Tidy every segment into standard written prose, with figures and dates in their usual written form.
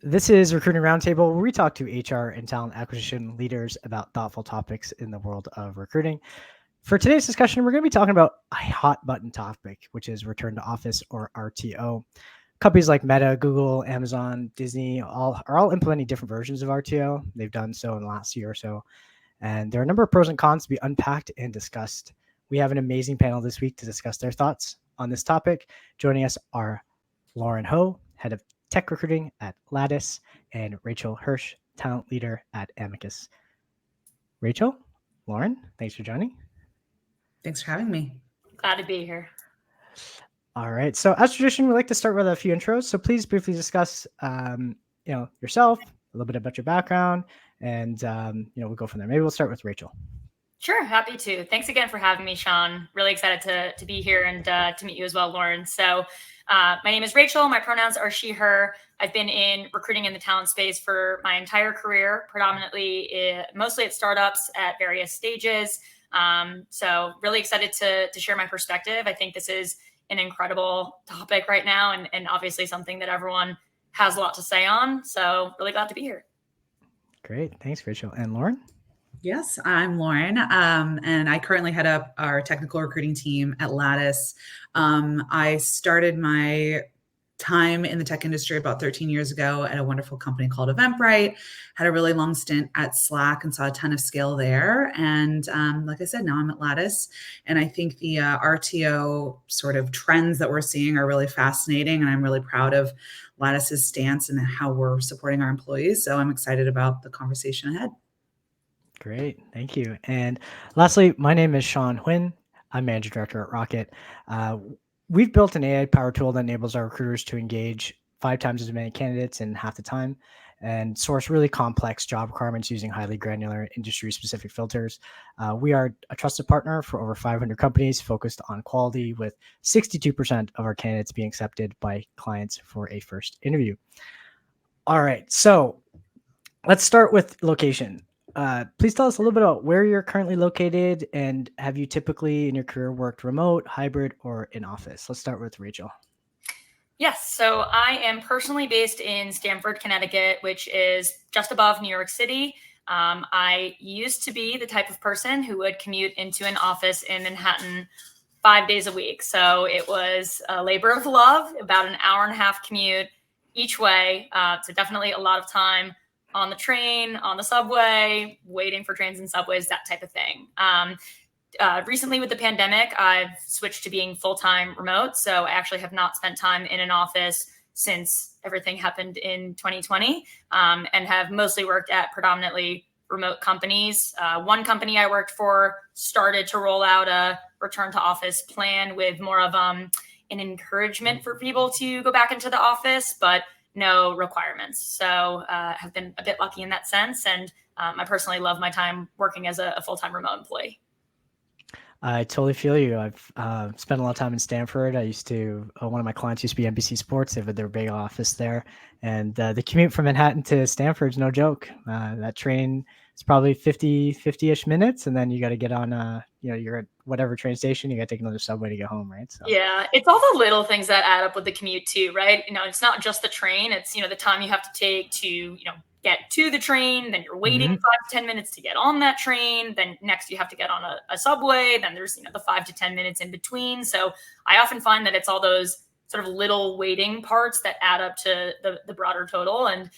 This is Recruiting Roundtable, where we talk to HR and talent acquisition leaders about thoughtful topics in the world of recruiting. For today's discussion, we're going to be talking about a hot button topic, which is return to office or RTO. Companies like Meta, Google, Amazon, Disney are all implementing different versions of RTO. They've done so in the last year or so. And there are a number of pros and cons to be unpacked and discussed. We have an amazing panel this week to discuss their thoughts on this topic. Joining us are Lauren Hoe, head of tech recruiting at Lattice, and Rachel Hirsch, talent leader at Amicus. Rachel, Lauren, thanks for joining. Thanks for having me. Glad to be here. All right. So as tradition, we like to start with a few intros. So please briefly discuss, yourself, a little bit about your background, and we'll go from there. Maybe we'll start with Rachel. Sure, happy to. Thanks again for having me, Sean. Really excited to be here and to meet you as well, Lauren. So my name is Rachel. My pronouns are she, her. I've been in recruiting in the talent space for my entire career, predominantly mostly at startups at various stages. So really excited to share my perspective. I think this is an incredible topic right now and obviously something that everyone has a lot to say on. So really glad to be here. Great. Thanks, Rachel. And Lauren? Yes, I'm Lauren, and I currently head up our technical recruiting team at Lattice. I started my time in the tech industry about 13 years ago at a wonderful company called Eventbrite. Had a really long stint at Slack and saw a ton of scale there. And like I said, now I'm at Lattice. And I think the RTO sort of trends that we're seeing are really fascinating. And I'm really proud of Lattice's stance and how we're supporting our employees. So I'm excited about the conversation ahead. Great. Thank you. And lastly, my name is Sean Huynh. I'm Manager Director at Rocket. We've built an AI-powered tool that enables our recruiters to engage 5 times as many candidates in half the time and source really complex job requirements using highly granular industry-specific filters. We are a trusted partner for over 500 companies focused on quality, with 62% of our candidates being accepted by clients for a first interview. All right. So let's start with location. Please tell us a little bit about where you're currently located, and have you typically in your career worked remote, hybrid, or in office? Let's start with Rachel. Yes, so I am personally based in Stamford, Connecticut, which is just above New York City. I used to be the type of person who would commute into an office in Manhattan 5 days a week. So it was a labor of love, about an hour and a half commute each way. So definitely a lot of time on the train, on the subway, waiting for trains and subways, that type of thing. Recently with the pandemic, I've switched to being full-time remote. So I actually have not spent time in an office since everything happened in 2020, and have mostly worked at predominantly remote companies. One company I worked for started to roll out a return to office plan with more of an encouragement for people to go back into the office, but no requirements. So have been a bit lucky in that sense. And I personally love my time working as a full-time remote employee. I totally feel you. I've spent a lot of time in Stanford. I used to, one of my clients used to be NBC Sports. They had their big office there. And the commute from Manhattan to Stanford is no joke. That train is probably 50-ish minutes. And then you got to get on, you're at whatever train station, you got to take another subway to get home, right? So yeah, it's all the little things that add up with the commute too, right? It's not just the train. It's, the time you have to take to, get to the train, then you're waiting 5 to 10 minutes to get on that train. Then next you have to get on a subway. Then there's, the 5 to 10 minutes in between. So I often find that it's all those sort of little waiting parts that add up to the broader total. And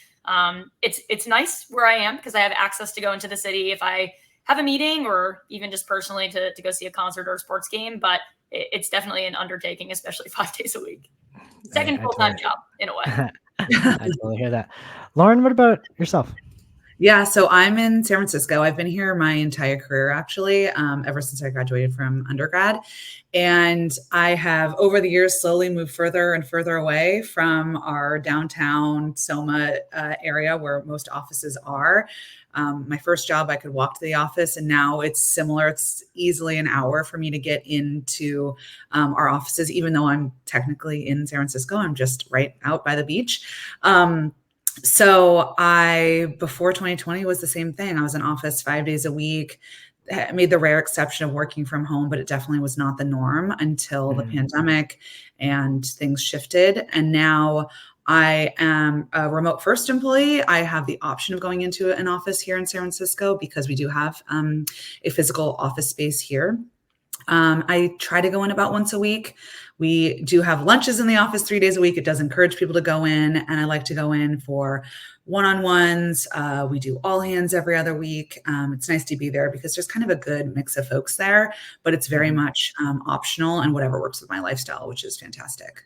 it's nice where I am because I have access to go into the city if I have a meeting or even just personally to go see a concert or a sports game. But it's definitely an undertaking, especially 5 days a week. Second full-time job in a way. I totally hear that. Lauren, what about yourself? Yeah, so I'm in San Francisco. I've been here my entire career, actually, ever since I graduated from undergrad. And I have, over the years, slowly moved further and further away from our downtown Soma area where most offices are. My first job, I could walk to the office, and now it's similar. It's easily an hour for me to get into our offices, even though I'm technically in San Francisco. I'm just right out by the beach. So before 2020 was the same thing. I was in office 5 days a week. I made the rare exception of working from home, but it definitely was not the norm until the pandemic and things shifted. And now I am a remote first employee. I have the option of going into an office here in San Francisco because we do have a physical office space here. I try to go in about once a week. We do have lunches in the office 3 days a week. It does encourage people to go in, and I like to go in for one-on-ones. We do all hands every other week. It's nice to be there because there's kind of a good mix of folks there, but it's very much optional and whatever works with my lifestyle, which is fantastic.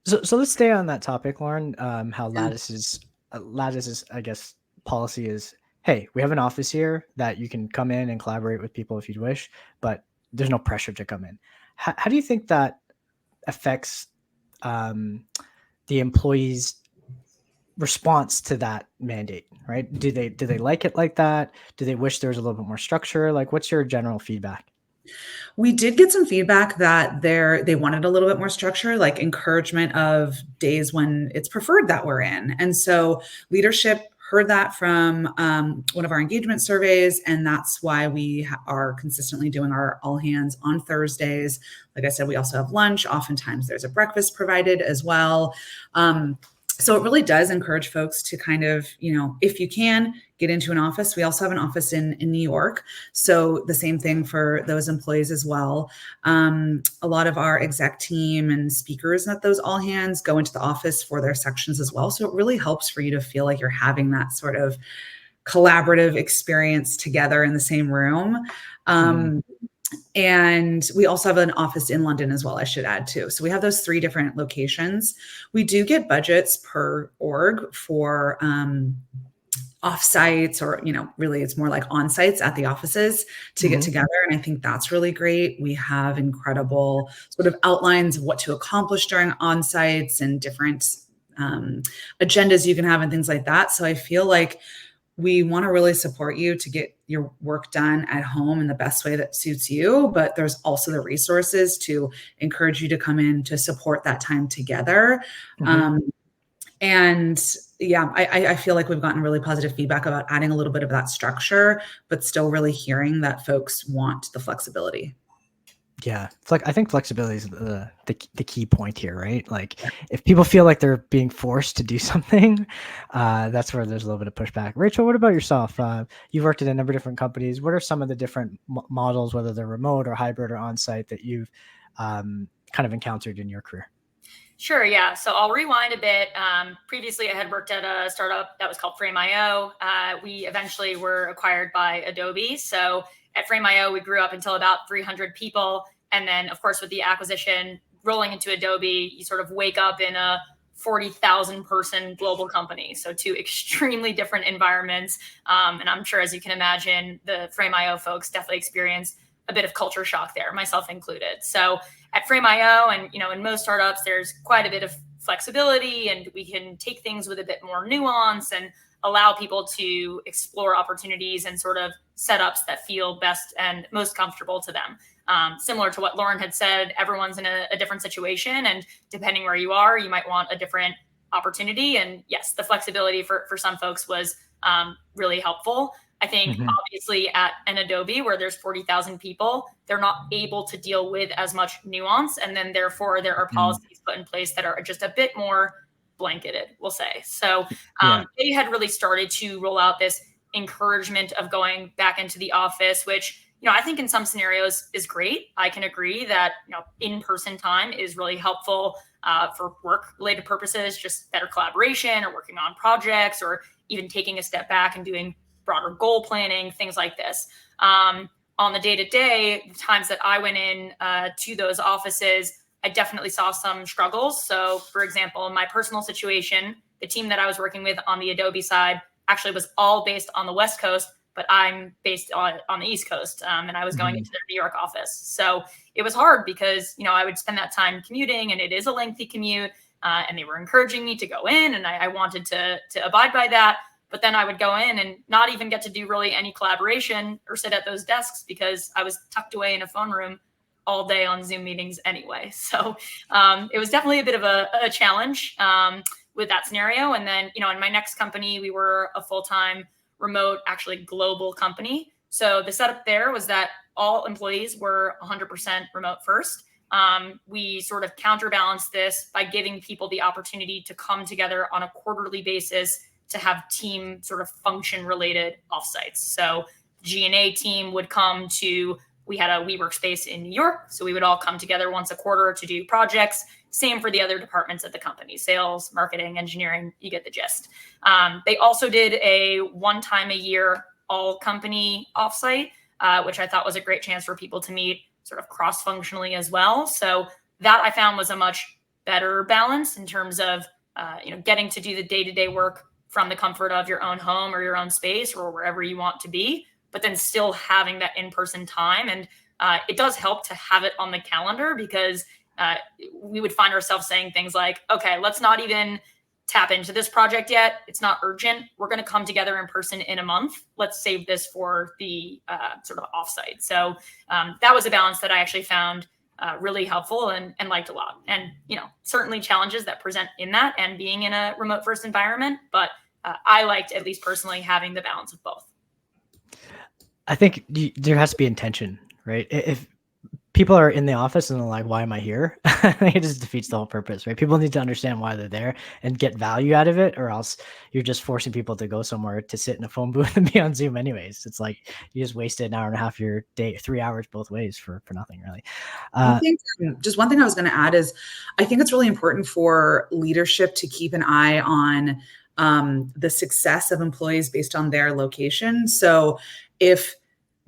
So let's stay on that topic, Lauren. How Yeah. Lattice's, I guess, policy is, hey, we have an office here that you can come in and collaborate with people if you wish, but there's no pressure to come in. How do you think that affects the employees' response to that mandate? Right? Do they like it like that? Do they wish there was a little bit more structure? Like, what's your general feedback? We did get some feedback that they wanted a little bit more structure, like encouragement of days when it's preferred that we're in. And so leadership heard that from one of our engagement surveys, and that's why we are consistently doing our all hands on Thursdays. Like I said, we also have lunch. Oftentimes there's a breakfast provided as well. So it really does encourage folks to kind of, if you can, get into an office. We also have an office in New York. So the same thing for those employees as well. A lot of our exec team and speakers at those all hands go into the office for their sections as well. So it really helps for you to feel like you're having that sort of collaborative experience together in the same room. And we also have an office in London as well, I should add too. So we have those 3 different locations. We do get budgets per org for offsites, or, really it's more like on-sites at the offices to get together. And I think that's really great. We have incredible sort of outlines of what to accomplish during on-sites and different agendas you can have and things like that. So I feel like we want to really support you to get your work done at home in the best way that suits you. But there's also the resources to encourage you to come in to support that time together. And yeah, I feel like we've gotten really positive feedback about adding a little bit of that structure, but still really hearing that folks want the flexibility. Yeah, I think flexibility is the key point here, right? Like, if people feel like they're being forced to do something, that's where there's a little bit of pushback. Rachel, what about yourself? You've worked at a number of different companies. What are some of the different models, whether they're remote or hybrid or on-site, that you've kind of encountered in your career? Sure, yeah. So I'll rewind a bit. Previously, I had worked at a startup that was called Frame.io. We eventually were acquired by Adobe. So at Frame.io, we grew up until about 300 people. And then, of course, with the acquisition rolling into Adobe, you sort of wake up in a 40,000 person global company. So 2 extremely different environments. And I'm sure, as you can imagine, the Frame.io folks definitely experienced a bit of culture shock there, myself included. So at Frame.io, and in most startups, there's quite a bit of flexibility, and we can take things with a bit more nuance and allow people to explore opportunities and sort of setups that feel best and most comfortable to them. Similar to what Lauren had said, everyone's in a different situation, and depending where you are, you might want a different opportunity. And yes, the flexibility for some folks was really helpful. I think obviously at an Adobe where there's 40,000 people, they're not able to deal with as much nuance. And then therefore there are policies put in place that are just a bit more blanketed, we'll say. So they had really started to roll out this encouragement of going back into the office, which, I think in some scenarios is great. I can agree that, in-person time is really helpful for work-related purposes, just better collaboration or working on projects or even taking a step back and doing broader goal planning, things like this. On the day-to-day, the times that I went in to those offices, I definitely saw some struggles. So for example, in my personal situation, the team that I was working with on the Adobe side actually was all based on the West Coast, but I'm based on the East Coast. And I was going into their New York office. So it was hard because, I would spend that time commuting, and it is a lengthy commute. And they were encouraging me to go in, and I wanted to abide by that. But then I would go in and not even get to do really any collaboration or sit at those desks because I was tucked away in a phone room all day on Zoom meetings anyway. So it was definitely a bit of a challenge with that scenario. And then, in my next company, we were a full-time remote, actually global company. So the setup there was that all employees were 100% remote first. we sort of counterbalance this by giving people the opportunity to come together on a quarterly basis to have team sort of function related offsites. So G&A team would come to, we had a WeWork space in New York. So we would all come together once a quarter to do projects. Same for the other departments at the company, sales, marketing, engineering, you get the gist. They also did a one time a year all company offsite, which I thought was a great chance for people to meet sort of cross-functionally as well. So that I found was a much better balance in terms of, getting to do the day-to-day work from the comfort of your own home or your own space or wherever you want to be, but then still having that in-person time. And it does help to have it on the calendar because we would find ourselves saying things like, okay, let's not even tap into this project yet. It's not urgent. We're going to come together in person in a month. Let's save this for the sort of offsite. So that was a balance that I actually found really helpful and liked a lot. And, certainly challenges that present in that and being in a remote first environment, but I liked, at least personally, having the balance of both. I think there has to be intention, right? If people are in the office and they're like, why am I here? It just defeats the whole purpose, right? People need to understand why they're there and get value out of it, or else you're just forcing people to go somewhere to sit in a phone booth and be on Zoom anyways. It's like you just wasted an hour and a half of your day, 3 hours both ways for nothing really. I think just one thing I was going to add is I think it's really important for leadership to keep an eye on the success of employees based on their location. So if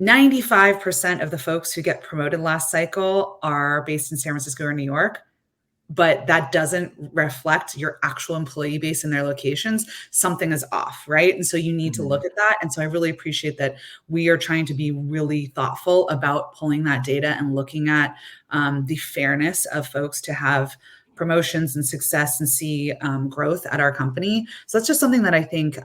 95% of the folks who get promoted last cycle are based in San Francisco or New York, but that doesn't reflect your actual employee base in their locations, something is off, right? And so you need to look at that. And so I really appreciate that we are trying to be really thoughtful about pulling that data and looking at the fairness of folks to have promotions and success and see growth at our company. So that's just something that I think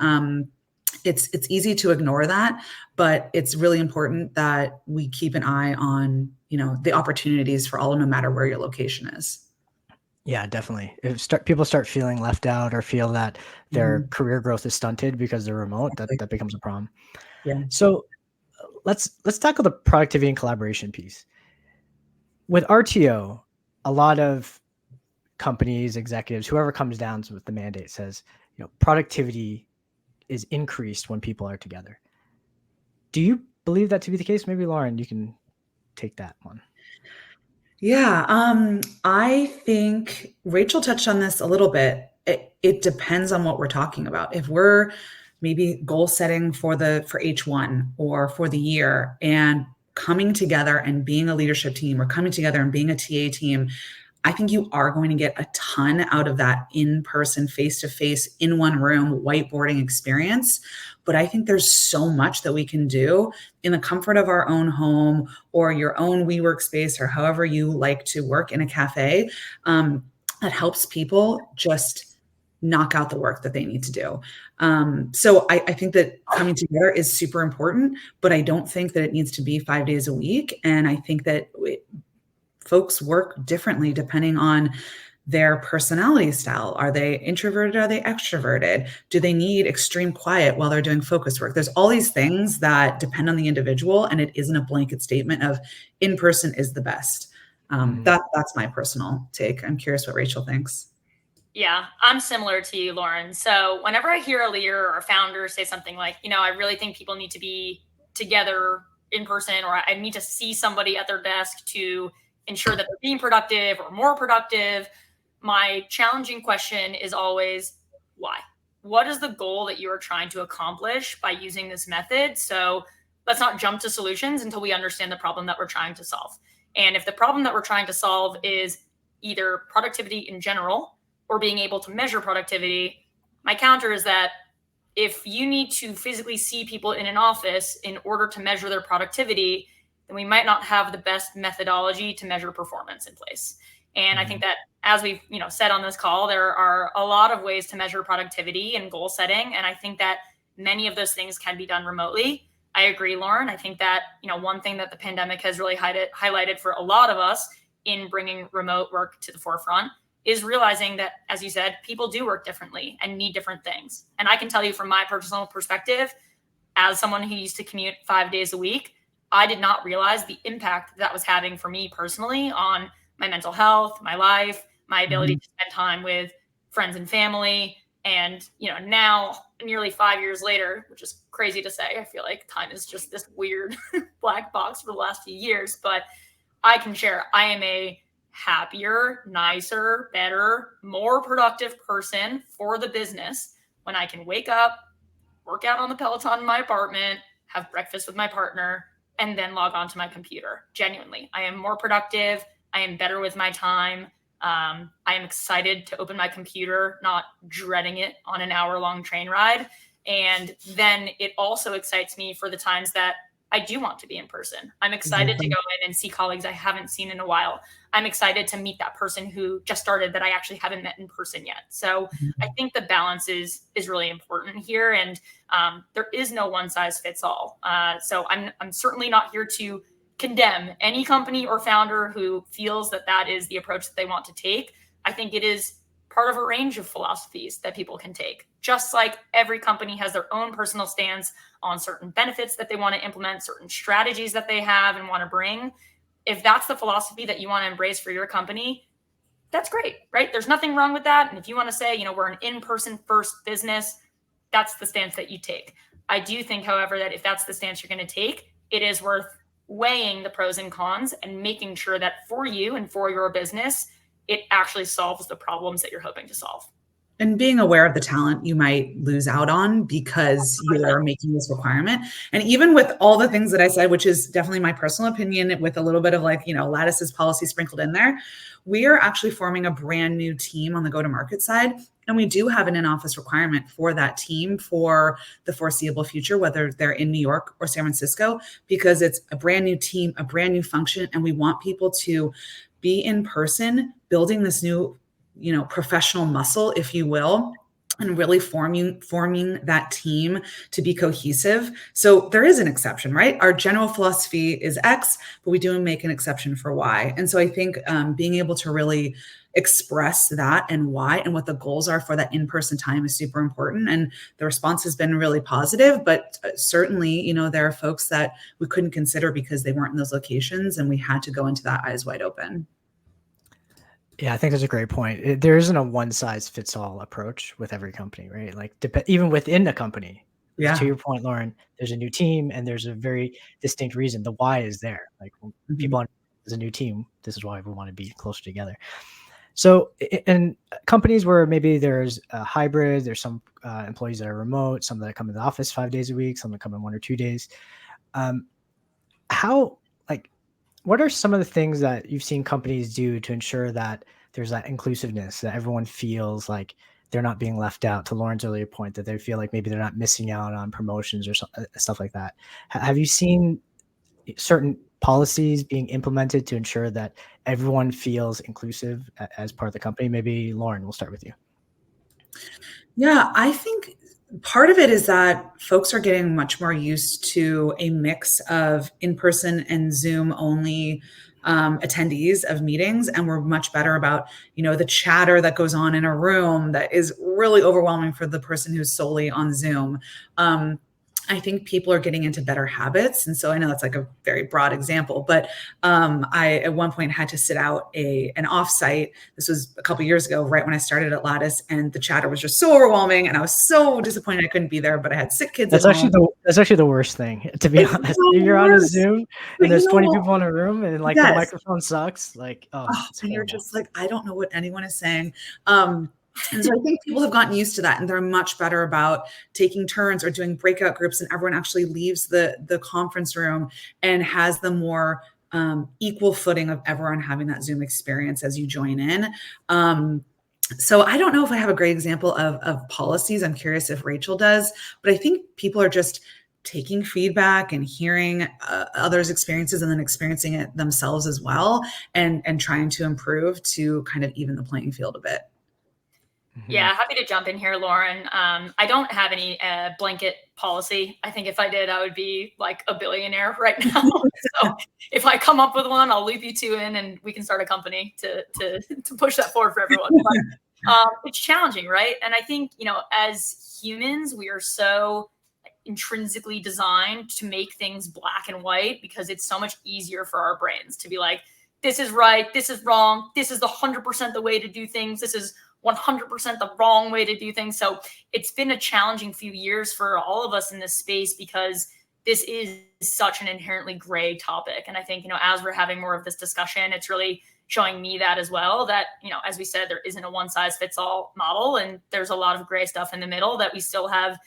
it's easy to ignore that, but it's really important that we keep an eye on, the opportunities for all, no matter where your location is. Yeah, definitely. If people start feeling left out or feel that their career growth is stunted because they're remote, that becomes a problem. Yeah. So let's tackle the productivity and collaboration piece. With RTO, a lot of companies, executives, whoever comes down with the mandate says, productivity is increased when people are together. Do you believe that to be the case? Maybe Lauren, you can take that one. Yeah, I think Rachel touched on this a little bit. It depends on what we're talking about. If we're maybe goal setting for H1 or for the year and coming together and being a leadership team or coming together and being a TA team, I think you are going to get a ton out of that in-person, face-to-face, in one room, whiteboarding experience. But I think there's so much that we can do in the comfort of our own home or your own WeWork space or however you like to work in a cafe that helps people just knock out the work that they need to do. So I think that coming together is super important, but I don't think that it needs to be 5 days a week. And I think that folks work differently depending on their personality style. Are they introverted? Are they extroverted? Do they need extreme quiet while they're doing focus work? There's all these things that depend on the individual, and it isn't a blanket statement of in-person is the best. That's my personal take. I'm curious what Rachel thinks. Yeah, I'm similar to you, Lauren. So whenever I hear a leader or a founder say something like, I really think people need to be together in person, or I need to see somebody at their desk to ensure that they're being productive or more productive, my challenging question is always, why? What is the goal that you are trying to accomplish by using this method? So let's not jump to solutions until we understand the problem that we're trying to solve. And if the problem that we're trying to solve is either productivity in general or being able to measure productivity, my counter is that if you need to physically see people in an office in order to measure their productivity, then we might not have the best methodology to measure performance in place. And I think that, as we've said on this call, there are a lot of ways to measure productivity and goal setting. And I think that many of those things can be done remotely. I agree, Lauren. I think that, one thing that the pandemic has really highlighted for a lot of us in bringing remote work to the forefront is realizing that, as you said, people do work differently and need different things. And I can tell you from my personal perspective, as someone who used to commute 5 days a week, I did not realize the impact that was having for me personally on my mental health, my life, my ability to spend time with friends and family. And, now nearly 5 years later, which is crazy to say, I feel like time is just this weird black box for the last few years, but I can share I am a happier, nicer, better, more productive person for the business when I can wake up, work out on the Peloton in my apartment, have breakfast with my partner, and then log on to my computer. Genuinely, I am more productive. I am better with my time. I am excited to open my computer, not dreading it on an hour-long train ride. And then it also excites me for the times that I do want to be in person. I'm excited to go in and see colleagues I haven't seen in a while. I'm excited to meet that person who just started that I actually haven't met in person yet. So I think the balance is really important here. And there is no one size fits all. So I'm certainly not here to condemn any company or founder who feels that that is the approach that they want to take. I think it is part of a range of philosophies that people can take. Just like every company has their own personal stance on certain benefits that they want to implement, certain strategies that they have and want to bring. If that's the philosophy that you want to embrace for your company, that's great, right? There's nothing wrong with that. And if you want to say, we're an in-person first business, that's the stance that you take. I do think, however, that if that's the stance you're going to take, it is worth weighing the pros and cons and making sure that for you and for your business, it actually solves the problems that you're hoping to solve. And being aware of the talent you might lose out on because you're making this requirement. And even with all the things that I said, which is definitely my personal opinion with a little bit of Lattice's policy sprinkled in there, we are actually forming a brand new team on the go-to-market side. And we do have an in-office requirement for that team for the foreseeable future, whether they're in New York or San Francisco, because it's a brand new team, a brand new function. And we want people to be in person, building this new professional muscle, if you will, and really forming that team to be cohesive. So there is an exception, right? Our general philosophy is X, but we do make an exception for Y. And so I think being able to really express that and why and what the goals are for that in-person time is super important. And the response has been really positive, but certainly, there are folks that we couldn't consider because they weren't in those locations, and we had to go into that eyes wide open. Yeah, I think that's a great point. There isn't a one size fits all approach with every company, right? Like even within the company, to your point, Lauren, there's a new team and there's a very distinct reason. The why is there. Like when people on as a new team, this is why we want to be closer together. So in companies where maybe there's a hybrid, there's some employees that are remote, some that come in the office 5 days a week, some that come in 1 or 2 days. What are some of the things that you've seen companies do to ensure that there's that inclusiveness, that everyone feels like they're not being left out, to Lauren's earlier point, that they feel like maybe they're not missing out on promotions or stuff like that? Have you seen certain policies being implemented to ensure that everyone feels inclusive as part of the company? Maybe Lauren, we'll start with you. Yeah, I think part of it is that folks are getting much more used to a mix of in-person and Zoom only attendees of meetings. And we're much better about, the chatter that goes on in a room that is really overwhelming for the person who's solely on Zoom. I think people are getting into better habits. And so I know that's like a very broad example, but I at one point had to sit out an offsite. This was a couple of years ago, right when I started at Lattice, and the chatter was just so overwhelming, and I was so disappointed I couldn't be there. But I had sick kids. That's actually the worst thing, to be honest. You're on a Zoom and there's 20 people in a room, and the microphone sucks. And you're just like, I don't know what anyone is saying. And so I think people have gotten used to that, and they're much better about taking turns or doing breakout groups, and everyone actually leaves the conference room and has the more equal footing of everyone having that Zoom experience as you join in. So I don't know if I have a great example of policies. I'm curious if Rachel does, but I think people are just taking feedback and hearing others' experiences and then experiencing it themselves as well, and trying to improve to kind of even the playing field a bit. Yeah, happy to jump in here, Lauren. I don't have any blanket policy. I think if I did, I would be like a billionaire right now. So if I come up with one, I'll loop you two in and we can start a company to push that forward for everyone. But it's challenging, right? And I think, as humans, we are so intrinsically designed to make things black and white because it's so much easier for our brains to be like, this is right, this is wrong, this is the 100% the way to do things, this is 100% the wrong way to do things. So it's been a challenging few years for all of us in this space because this is such an inherently gray topic. And I think, as we're having more of this discussion, it's really showing me that as well, that, as we said, there isn't a one size fits all model. And there's a lot of gray stuff in the middle that we still have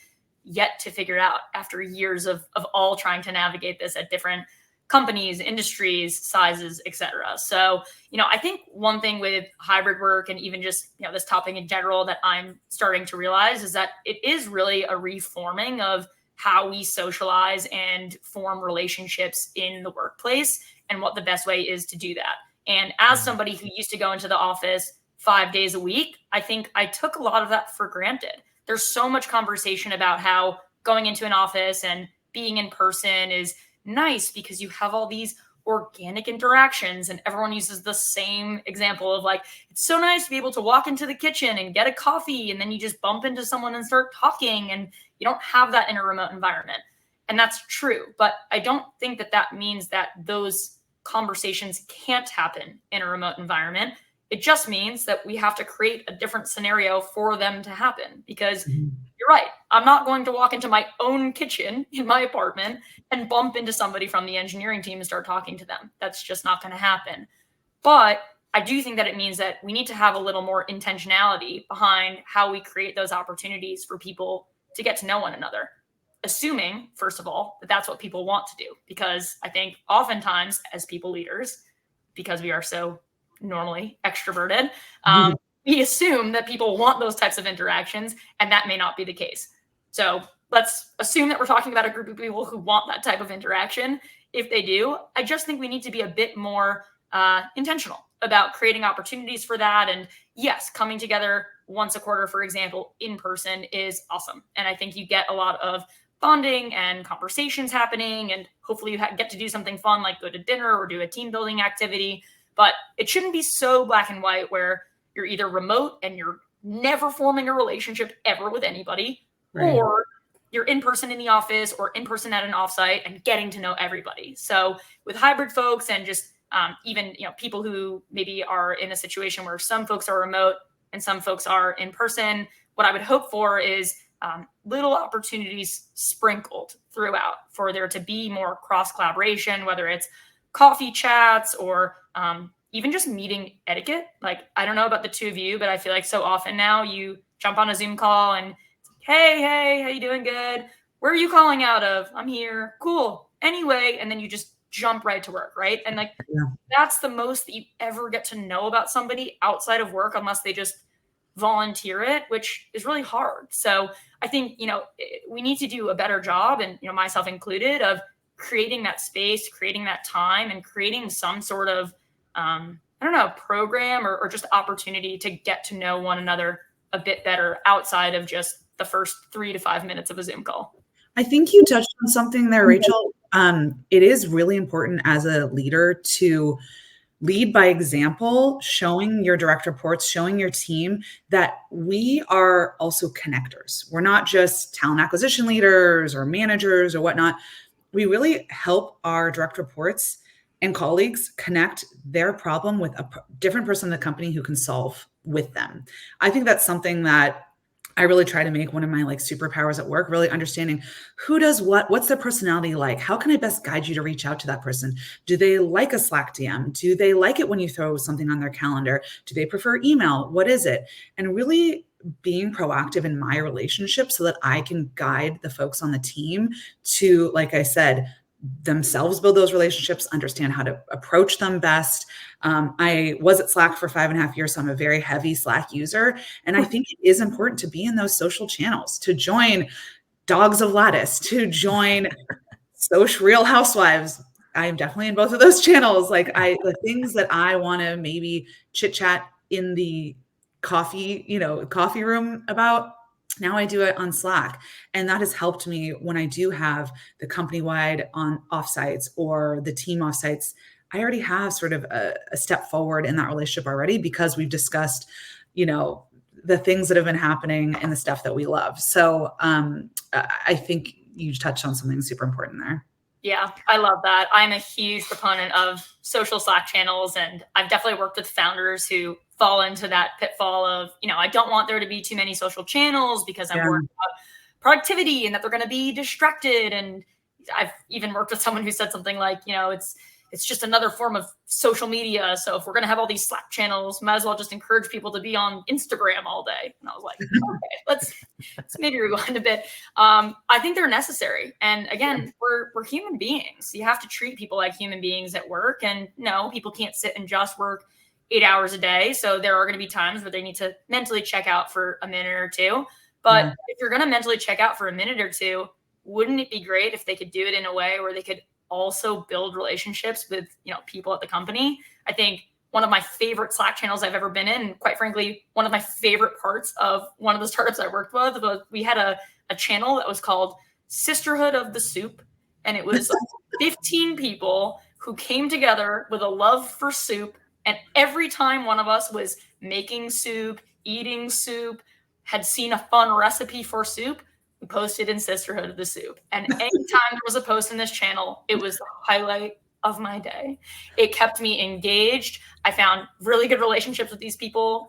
yet to figure out after years of all trying to navigate this at different companies, industries, sizes, et cetera. So, I think one thing with hybrid work and even just, this topic in general that I'm starting to realize is that it is really a reforming of how we socialize and form relationships in the workplace and what the best way is to do that. And as somebody who used to go into the office 5 days a week, I think I took a lot of that for granted. There's so much conversation about how going into an office and being in person is nice because you have all these organic interactions, and everyone uses the same example of like, it's so nice to be able to walk into the kitchen and get a coffee and then you just bump into someone and start talking, and you don't have that in a remote environment. And that's true, but I don't think that means that those conversations can't happen in a remote environment. It just means that we have to create a different scenario for them to happen, because you're right. I'm not going to walk into my own kitchen in my apartment and bump into somebody from the engineering team and start talking to them. That's just not going to happen. But I do think that it means that we need to have a little more intentionality behind how we create those opportunities for people to get to know one another, assuming, first of all, that that's what people want to do. Because I think oftentimes as people leaders, because we are so normally extroverted, we assume that people want those types of interactions, and that may not be the case. So let's assume that we're talking about a group of people who want that type of interaction. If they do, I just think we need to be a bit more intentional about creating opportunities for that. And yes, coming together once a quarter, for example, in person is awesome. And I think you get a lot of bonding and conversations happening, and hopefully you get to do something fun like go to dinner or do a team building activity. But it shouldn't be so black and white where you're either remote and you're never forming a relationship ever with anybody, right, or you're in person in the office or in person at an offsite and getting to know everybody. So with hybrid folks and just even people who maybe are in a situation where some folks are remote and some folks are in person, what I would hope for is little opportunities sprinkled throughout for there to be more cross collaboration, whether it's coffee chats or even just meeting etiquette. Like, I don't know about the two of you, but I feel like so often now you jump on a Zoom call and hey, how you doing? Good. Where are you calling out of? I'm here. Cool. Anyway, and then you just jump right to work, right? And like, that's the most that you ever get to know about somebody outside of work, unless they just volunteer it, which is really hard. So I think, we need to do a better job, and, myself included, of creating that space, creating that time, and creating some sort of, program or just opportunity to get to know one another a bit better outside of just the first 3 to 5 minutes of a Zoom call. I think you touched on something there, Rachel. It is really important as a leader to lead by example, showing your direct reports, showing your team that we are also connectors. We're not just talent acquisition leaders or managers or whatnot. We really help our direct reports and colleagues connect their problem with a different person in the company who can solve with them. I think that's something that I really try to make one of my superpowers at work, really understanding who does what's their personality like? How can I best guide you to reach out to that person? Do they like a Slack DM? Do they like it when you throw something on their calendar? Do they prefer email? What is it? And really being proactive in my relationship so that I can guide the folks on the team to, like I said, themselves build those relationships, understand how to approach them best. I was at Slack for 5.5 years, so I'm a very heavy Slack user. And I think it is important to be in those social channels, to join Dogs of Lattice, to join Social Real Housewives. I am definitely in both of those channels. The things that I want to maybe chit chat in the coffee room about, now I do it on Slack. And that has helped me when I do have the company-wide on offsites or the team offsites. I already have sort of a step forward in that relationship already, because we've discussed, the things that have been happening and the stuff that we love. So I think you touched on something super important there. Yeah, I love that. I'm a huge proponent of social Slack channels, and I've definitely worked with founders who fall into that pitfall of, I don't want there to be too many social channels because I'm worried about productivity and that they're going to be distracted. And I've even worked with someone who said something like, it's just another form of social media. So if we're going to have all these Slack channels, might as well just encourage people to be on Instagram all day. And I was like, okay, let's maybe rewind a bit. I think they're necessary. And again, we're human beings. You have to treat people like human beings at work. And no, people can't sit and just work 8 hours a day. So there are going to be times where they need to mentally check out for a minute or two. But if you're going to mentally check out for a minute or two, wouldn't it be great if they could do it in a way where they could also build relationships with, people at the company? I think one of my favorite Slack channels I've ever been in, and quite frankly, one of my favorite parts of one of the startups I worked with was we had a channel that was called Sisterhood of the Soup. And it was 15 people who came together with a love for soup. And every time one of us was making soup, eating soup, had seen a fun recipe for soup, we posted in Sisterhood of the Soup. And anytime there was a post in this channel, it was the highlight of my day. It kept me engaged. I found really good relationships with these people.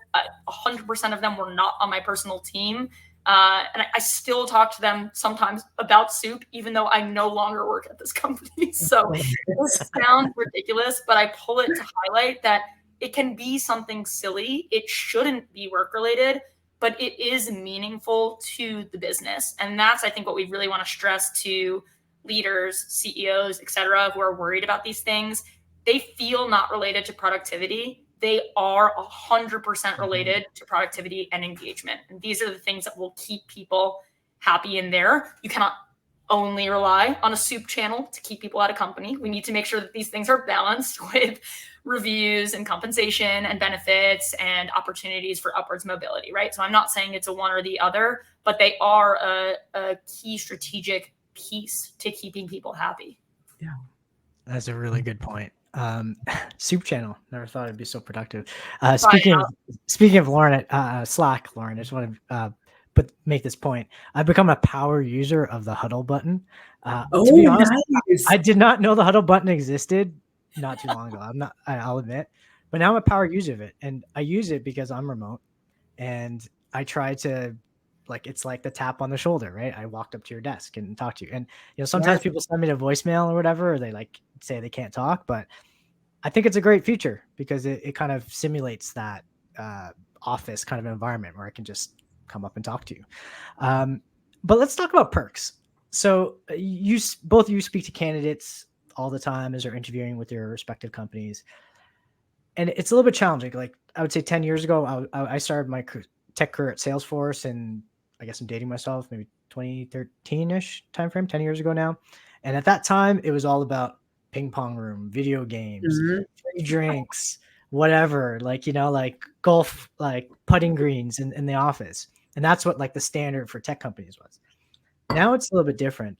100% of them were not on my personal team. And I still talk to them sometimes about soup, even though I no longer work at this company. So it sounds ridiculous, but I pull it to highlight that it can be something silly. It shouldn't be work related, but it is meaningful to the business. And that's, I think, what we really want to stress to leaders, CEOs, et cetera, who are worried about these things. They feel not related to productivity. They are 100% related to productivity and engagement. And these are the things that will keep people happy in there. You cannot only rely on a soup channel to keep people at a company. We need to make sure that these things are balanced with reviews and compensation and benefits and opportunities for upwards mobility, right? So I'm not saying it's a one or the other, but they are a key strategic piece to keeping people happy. Yeah, that's a really good point. Soup channel. Never thought it'd be so productive. Speaking of Lauren at Slack, Lauren, I just want to make this point. I've become a power user of the huddle button. To be honest, nice. I did not know the huddle button existed not too long ago. I'll admit, but now I'm a power user of it, and I use it because I'm remote, and I try to, it's like the tap on the shoulder, right? I walked up to your desk and talked to you, and sometimes people send me a voicemail or whatever, or they say they can't talk, but I think it's a great feature because it kind of simulates that office kind of environment where I can just come up and talk to you. But let's talk about perks. So both of you speak to candidates all the time as they're interviewing with your respective companies. And it's a little bit challenging. Like I would say 10 years ago, I started my tech career at Salesforce, and I guess I'm dating myself, maybe 2013-ish timeframe, 10 years ago now. And at that time, it was all about ping pong room, video games, free drinks, whatever, like golf, like putting greens in the office. And that's what the standard for tech companies was. Now it's a little bit different.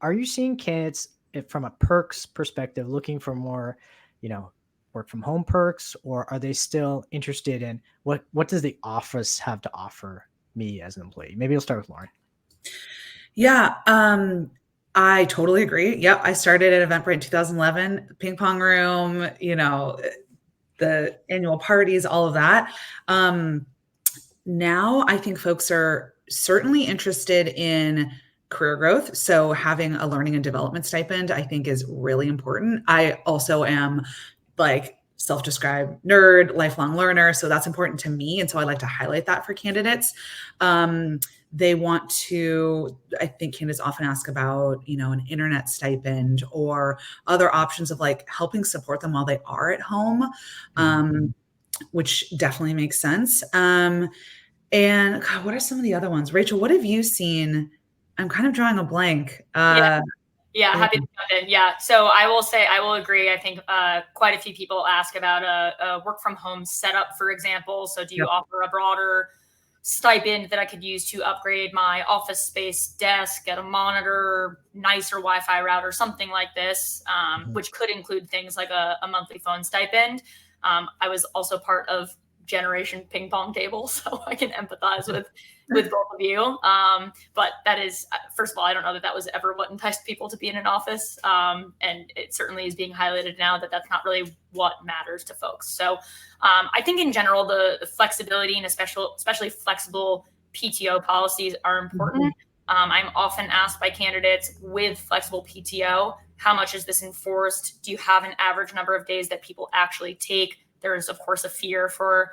Are you seeing candidates from a perks perspective looking for more, work from home perks, or are they still interested in what does the office have to offer me as an employee? Maybe I'll start with Lauren. Yeah. I totally agree. Yep. I started at Eventbrite in 2011, ping pong room, the annual parties, all of that. Now I think folks are certainly interested in career growth. So having a learning and development stipend, I think, is really important. I also am self-described nerd, lifelong learner. So that's important to me. And so I like to highlight that for candidates. They want to, I think candidates often ask about, an internet stipend or other options of helping support them while they are at home, which definitely makes sense. And God, what are some of the other ones? Rachel, what have you seen? I'm kind of drawing a blank. Yeah, happy to jump in. Yeah, so I will agree. I think quite a few people ask about a work from home setup, for example. So do you offer a broader stipend that I could use to upgrade my office space, desk, get a monitor, nicer Wi-Fi router, something like this, which could include things like a monthly phone stipend. I was also part of generation ping pong table, so I can empathize with both of you. But that is, first of all, I don't know that was ever what enticed people to be in an office. And it certainly is being highlighted now that that's not really what matters to folks. So I think in general, the flexibility and especially flexible PTO policies are important. I'm often asked by candidates with flexible PTO, how much is this enforced? Do you have an average number of days that people actually take? There's, of course, a fear for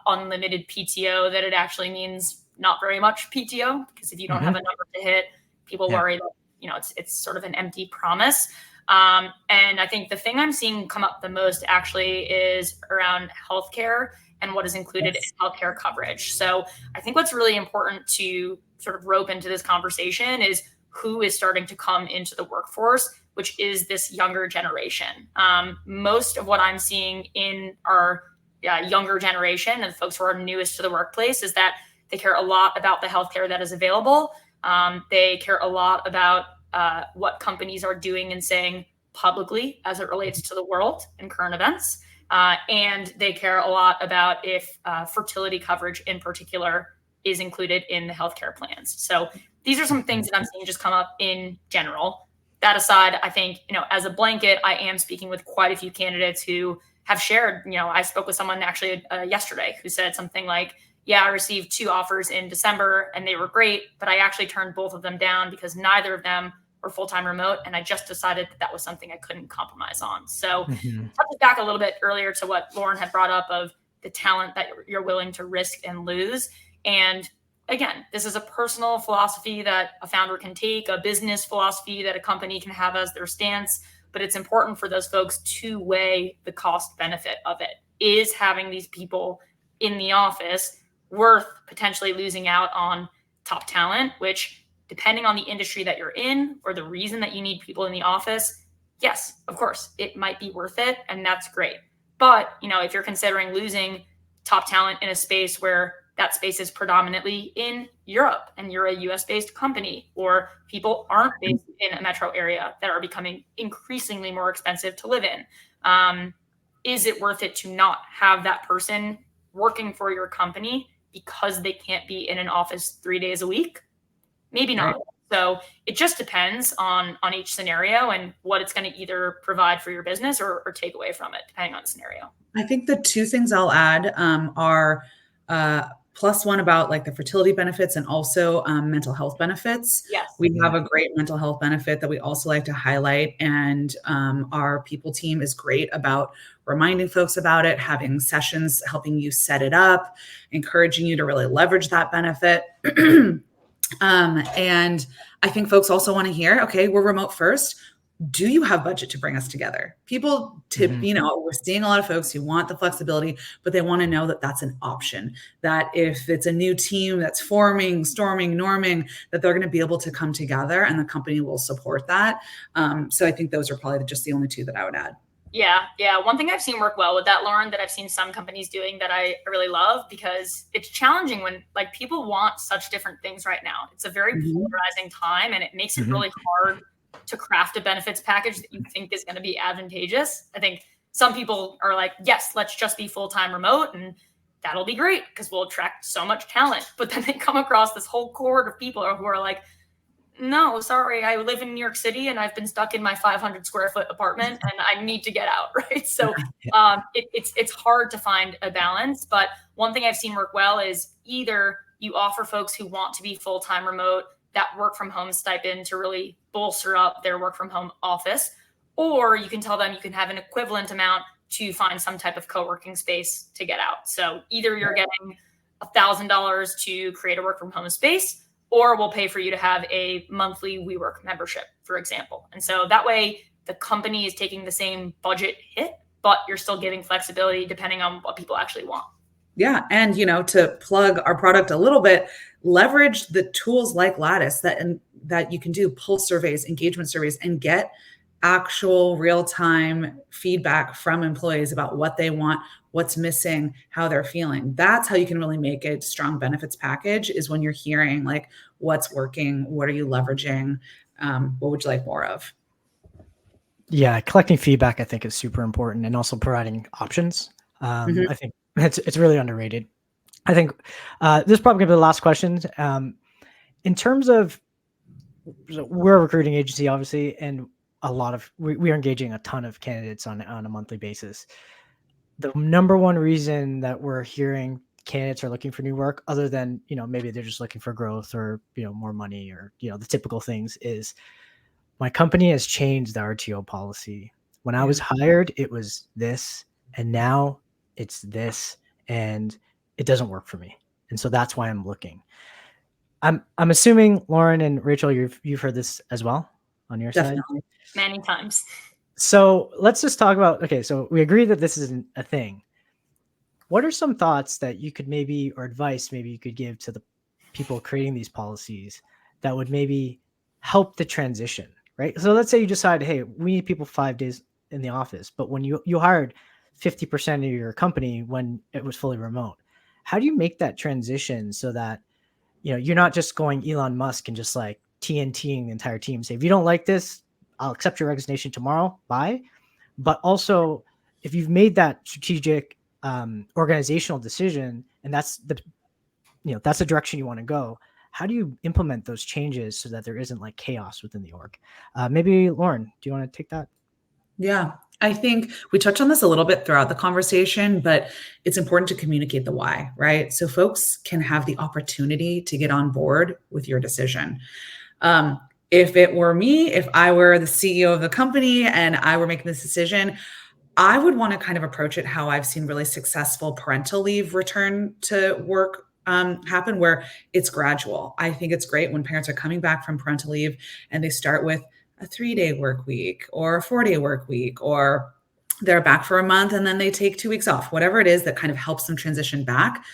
unlimited PTO that it actually means not very much PTO, because if you don't have a number to hit, people worry that, it's sort of an empty promise. And I think the thing I'm seeing come up the most actually is around healthcare and what is included in healthcare coverage. So I think what's really important to sort of rope into this conversation is who is starting to come into the workforce, which is this younger generation. Most of what I'm seeing in our younger generation and folks who are newest to the workplace is that they care a lot about the healthcare that is available. They care a lot about what companies are doing and saying publicly as it relates to the world and current events. And they care a lot about if fertility coverage in particular is included in the healthcare plans. So these are some things that I'm seeing just come up in general. That aside, I think, as a blanket, I am speaking with quite a few candidates who have shared, I spoke with someone actually yesterday who said something like, yeah, I received 2 offers in December and they were great, but I actually turned both of them down because neither of them were full-time remote. And I just decided that was something I couldn't compromise on. So touch back a little bit earlier to what Lauren had brought up of the talent that you're willing to risk and lose. And again, this is a personal philosophy that a founder can take, a business philosophy that a company can have as their stance, but it's important for those folks to weigh the cost benefit of it. Is having these people in the office worth potentially losing out on top talent, which depending on the industry that you're in or the reason that you need people in the office, yes, of course, it might be worth it. And that's great. But, if you're considering losing top talent in a space where that space is predominantly in Europe and you're a US based company, or people aren't based in a metro area that are becoming increasingly more expensive to live in, is it worth it to not have that person working for your company because they can't be in an office 3 days a week? Maybe not. Right. So it just depends on each scenario and what it's going to either provide for your business or take away from it, depending on the scenario. I think the 2 things I'll add are plus one about like the fertility benefits and also mental health benefits. Yes. We have a great mental health benefit that we also like to highlight. And our people team is great about reminding folks about it, having sessions, helping you set it up, encouraging you to really leverage that benefit. And I think folks also want to hear, okay, we're remote first. Do you have budget to bring us together? People we're seeing a lot of folks who want the flexibility, but they want to know that that's an option, that if it's a new team that's forming, storming, norming, that they're going to be able to come together and the company will support that. So I think those are probably just the only 2 that I would add. Yeah. One thing I've seen work well with that, Lauren, that I've seen some companies doing that I really love, because it's challenging when like people want such different things right now. It's a very polarizing time, and it makes it really hard to craft a benefits package that you think is going to be advantageous. I think some people are like, yes, let's just be full-time remote and that'll be great because we'll attract so much talent. But then they come across this whole cohort of people who are like, no, sorry, I live in New York City and I've been stuck in my 500 square foot apartment and I need to get out, right? So it's hard to find a balance. But one thing I've seen work well is either you offer folks who want to be full-time remote that work from home stipend to really bolster up their work from home office, or you can tell them you can have an equivalent amount to find some type of co-working space to get out. So either you're getting $1,000 to create a work from home space, or we'll pay for you to have a monthly WeWork membership, for example. And so that way the company is taking the same budget hit, but you're still giving flexibility depending on what people actually want. Yeah. And, to plug our product a little bit, leverage the tools like Lattice that you can do pulse surveys, engagement surveys, and get actual real-time feedback from employees about what they want, what's missing, how they're feeling. That's how you can really make a strong benefits package, is when you're hearing like what's working, what are you leveraging, what would you like more of? Yeah, collecting feedback I think is super important, and also providing options. I think It's really underrated. I think this is probably going to be the last question. In terms of, so we're a recruiting agency, obviously, and we are engaging a ton of candidates on a monthly basis. The number one reason that we're hearing candidates are looking for new work, other than, maybe they're just looking for growth or, more money or, the typical things, is my company has changed the RTO policy. When I was hired, it was this, and now it's this, and it doesn't work for me. And so that's why I'm looking. I'm assuming Lauren and Rachel, you've heard this as well on your side. Definitely. Many times. So let's just talk about, okay, so we agree that this isn't a thing. What are some thoughts that you could or advice maybe you could give to the people creating these policies that would maybe help the transition, right? So let's say you decide, hey, we need people 5 days in the office, but when you hired 50% of your company when it was fully remote, how do you make that transition so that, you're not just going Elon Musk and just like TNTing the entire team, say, if you don't like this, I'll accept your resignation tomorrow, bye. But also, if you've made that strategic organizational decision, and that's the direction you want to go, how do you implement those changes so that there isn't like chaos within the org? Maybe Lauren, do you want to take that? Yeah, I think we touched on this a little bit throughout the conversation, but it's important to communicate the why, right? So folks can have the opportunity to get on board with your decision. If it were me, if I were the CEO of the company and I were making this decision, I would want to kind of approach it how I've seen really successful parental leave return to work happen, where it's gradual. I think it's great when parents are coming back from parental leave and they start with a 3-day work week or a 4-day work week, or they're back for a month and then they take 2 weeks off, whatever it is that kind of helps them transition back.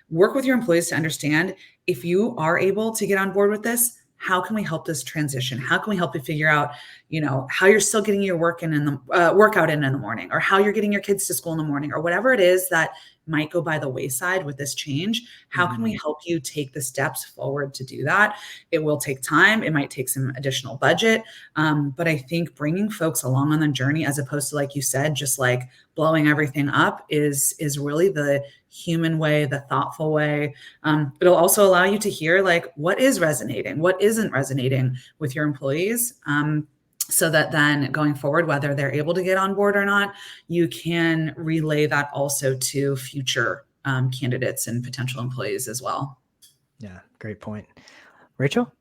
Work with your employees to understand, if you are able to get on board with this, how can we help this transition? How can we help you figure out, how you're still getting your workout in the morning, or how you're getting your kids to school in the morning, or whatever it is that might go by the wayside with this change. How can we help you take the steps forward to do that? It will take time. It might take some additional budget. But I think bringing folks along on the journey, as opposed to, like you said, just like blowing everything up, is really the human way, the thoughtful way. It'll also allow you to hear like what is resonating, what isn't resonating with your employees. So that then going forward, whether they're able to get on board or not, you can relay that also to future candidates and potential employees as well. Yeah, great point. Rachel?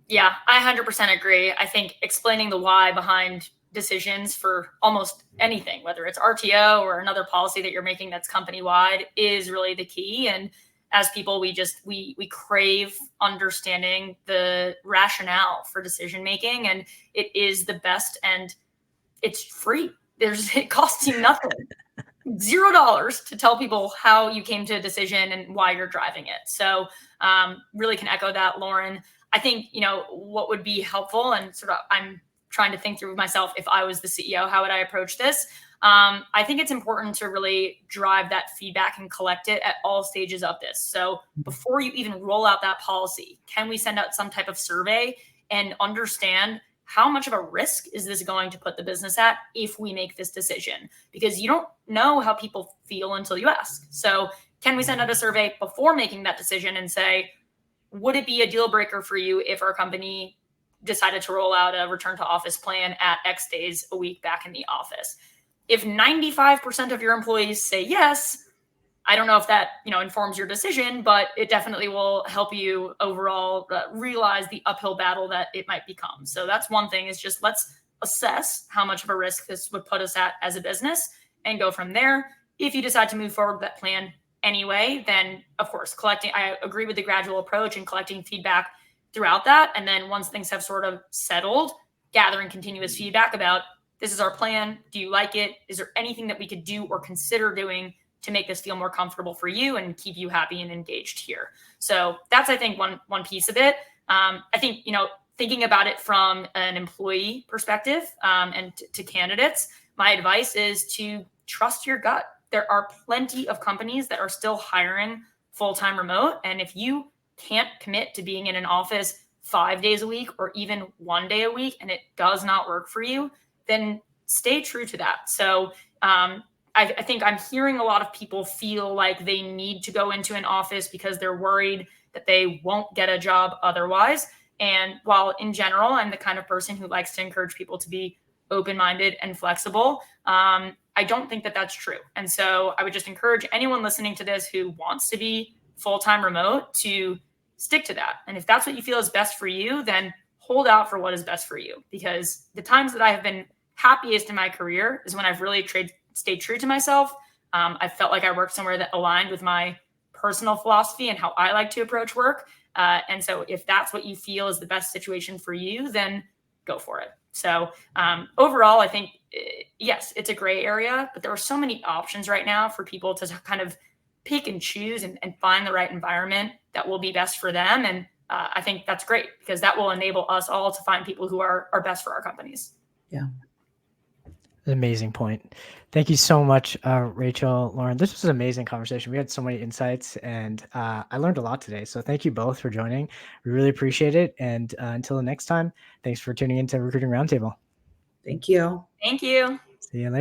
Yeah, I 100% agree. I think explaining the why behind decisions for almost anything, whether it's RTO or another policy that you're making that's company wide, is really the key. And as people, we crave understanding the rationale for decision making, and it is the best, and it's free. It costs you nothing, $0 to tell people how you came to a decision and why you're driving it. So really can echo that, Lauren. I think, what would be helpful, and sort of I'm trying to think through myself, if I was the CEO, how would I approach this? I think it's important to really drive that feedback and collect it at all stages of this. So before you even roll out that policy, can we send out some type of survey and understand how much of a risk is this going to put the business at if we make this decision? Because you don't know how people feel until you ask. So can we send out a survey before making that decision and say, would it be a deal breaker for you if our company decided to roll out a return to office plan at X days a week back in the office? If 95% of your employees say yes, I don't know if that, informs your decision, but it definitely will help you overall realize the uphill battle that it might become. So that's one thing, is just let's assess how much of a risk this would put us at as a business and go from there. If you decide to move forward with that plan anyway, then of course, I agree with the gradual approach and collecting feedback throughout that. And then once things have sort of settled, gathering continuous feedback about, this is our plan. Do you like it? Is there anything that we could do or consider doing to make this feel more comfortable for you and keep you happy and engaged here? So that's, I think, one piece of it. I think, thinking about it from an employee perspective and to candidates, my advice is to trust your gut. There are plenty of companies that are still hiring full-time remote. And if you can't commit to being in an office 5 days a week or even 1 day a week, and it does not work for you, then stay true to that. So I I think I'm hearing a lot of people feel like they need to go into an office because they're worried that they won't get a job otherwise. And while in general, I'm the kind of person who likes to encourage people to be open-minded and flexible, I don't think that that's true. And so I would just encourage anyone listening to this who wants to be full-time remote to stick to that. And if that's what you feel is best for you, then hold out for what is best for you. Because the times that I have been happiest in my career is when I've really stayed true to myself. I felt like I worked somewhere that aligned with my personal philosophy and how I like to approach work. And so if that's what you feel is the best situation for you, then go for it. So overall, I think, yes, it's a gray area, but there are so many options right now for people to kind of pick and choose and find the right environment that will be best for them. And I think that's great because that will enable us all to find people who are best for our companies. Yeah. Amazing point. Thank you so much, Rachel, Lauren. This was an amazing conversation. We had so many insights, and I learned a lot today. So thank you both for joining. We really appreciate it. And until the next time, thanks for tuning into Recruiting Roundtable. Thank you. Thank you. See you later.